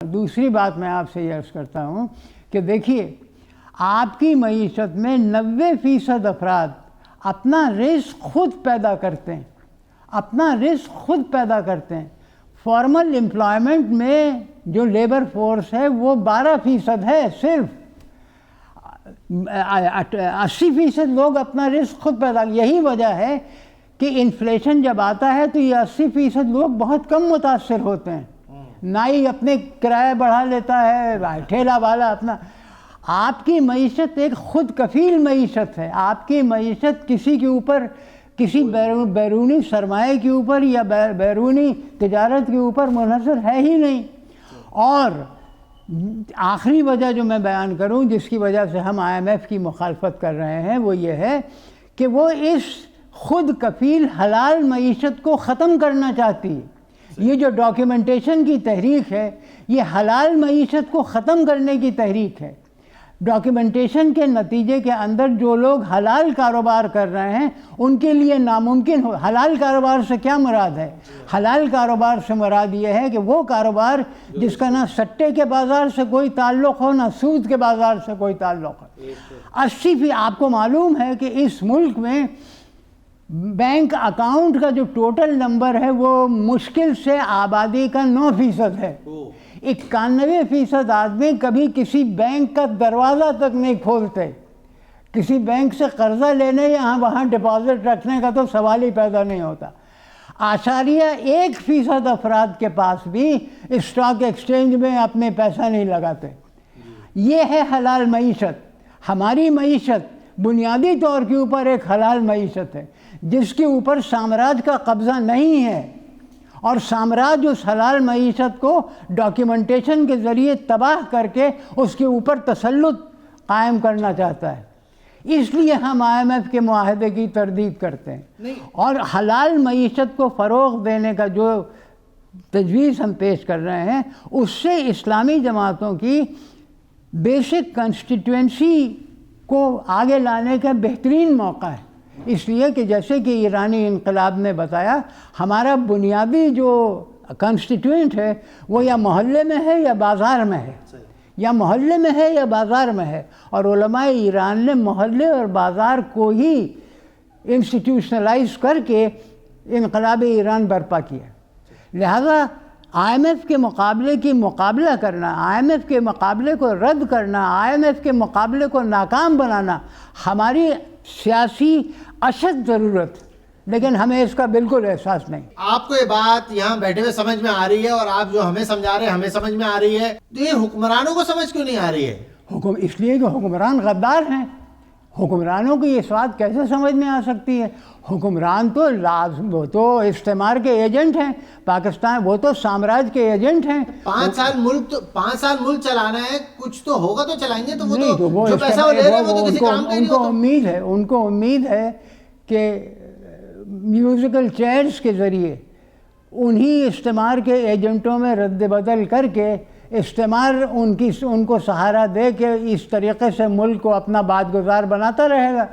دوسری بات میں آپ سے یہ عرض کرتا ہوں کہ دیکھیے، آپ کی معیشت میں 90% افراد اپنا رزق خود پیدا کرتے ہیں، اپنا رزق خود پیدا کرتے ہیں۔ فارمل امپلائمنٹ میں جو لیبر فورس ہے وہ 12% ہے، صرف 80% لوگ اپنا رزق خود پیدا۔ یہی وجہ ہے کہ انفلیشن جب آتا ہے تو یہ 80% لوگ بہت کم متاثر ہوتے ہیں۔ نائی اپنے کرایہ بڑھا لیتا ہے، ٹھیلا والا اپنا۔ آپ کی معیشت ایک خود کفیل معیشت ہے۔ آپ کی معیشت کسی کے اوپر، کسی بیرونی سرمایہ کے اوپر یا بیرونی تجارت کے اوپر منحصر ہے ہی نہیں۔ اور آخری وجہ جو میں بیان کروں جس کی وجہ سے ہم IMF کی مخالفت کر رہے ہیں وہ یہ ہے کہ وہ اس خود کفیل حلال معیشت کو ختم کرنا چاہتی ہے۔ یہ جو ڈاکیومنٹیشن کی تحریک ہے یہ حلال معیشت کو ختم کرنے کی تحریک ہے۔ ڈاکیومنٹیشن کے نتیجے کے اندر جو لوگ حلال کاروبار کر رہے ہیں ان کے لیے ناممکن ہو۔ حلال کاروبار سے کیا مراد ہے؟ حلال کاروبار سے مراد یہ ہے کہ وہ کاروبار جس کا نہ سٹے کے بازار سے کوئی تعلق ہو، نہ سود کے بازار سے کوئی تعلق ہو۔ 80% آپ کو معلوم ہے کہ اس ملک میں بینک اکاؤنٹ کا جو ٹوٹل نمبر ہے وہ مشکل سے آبادی کا 9% ہے۔ 91% آدمی کبھی کسی بینک کا دروازہ تک نہیں کھولتے۔ کسی بینک سے قرضہ لینے یا وہاں ڈپازٹ رکھنے کا تو سوال ہی پیدا نہیں ہوتا۔ 1% افراد کے پاس بھی اسٹاک ایکسچینج میں اپنے پیسہ نہیں لگاتے۔ یہ ہے حلال معیشت۔ ہماری معیشت بنیادی طور کے اوپر ایک حلال معیشت ہے جس کے اوپر سامراج کا قبضہ نہیں ہے، اور سامراج اس حلال معیشت کو ڈاکیومنٹیشن کے ذریعے تباہ کر کے اس کے اوپر تسلط قائم کرنا چاہتا ہے۔ اس لیے ہم IMF کے معاہدے کی تردید کرتے ہیں، اور حلال معیشت کو فروغ دینے کا جو تجویز ہم پیش کر رہے ہیں اس سے اسلامی جماعتوں کی بیسک کنسٹیٹوئنسی کو آگے لانے کا بہترین موقع ہے۔ اس لیے کہ جیسے کہ ایرانی انقلاب نے بتایا، ہمارا بنیادی جو کنسٹیٹوئنٹ ہے وہ یا محلے میں ہے یا بازار میں ہے، یا محلے میں ہے یا بازار میں ہے، اور علماء ایران نے محلے اور بازار کو ہی انسٹیٹیوشنلائز کر کے انقلاب ایران برپا کیا۔ لہذا IMF کے مقابلے کی مقابلہ کرنا، IMF کے مقابلے کو رد کرنا، IMF کے مقابلے کو ناکام بنانا ہماری سیاسی اشد ضرورت، لیکن ہمیں اس کا بالکل احساس نہیں۔ آپ کو یہ بات یہاں بیٹھے ہوئے سمجھ میں آ رہی ہے، اور آپ جو ہمیں سمجھا رہے ہیں ہمیں سمجھ میں آ رہی ہے، تو یہ حکمرانوں کو سمجھ کیوں نہیں آ رہی ہے؟ اس لیے کہ حکمران غدار ہیں۔ حکمرانوں کی یہ بات کیسے سمجھ میں آ سکتی ہے؟ حکمران تو وہ تو استعمار کے ایجنٹ ہیں، پاکستان وہ تو سامراج کے ایجنٹ ہیں۔ 5 سال ملک چلانا ہے، کچھ تو ہوگا تو چلائیں گے، تو وہ تو جو پیسہ وہ لے رہے ہیں وہ تو کسی کام کا نہیں ہوتا۔ ان کو امید ہے کہ میوزیکل چیئرز کے ذریعے انہی استعمار کے ایجنٹوں میں رد بدل کر کے استعمار ان کو سہارا دے کے اس طریقے سے ملک کو اپنا بادگزار بناتا رہے گا۔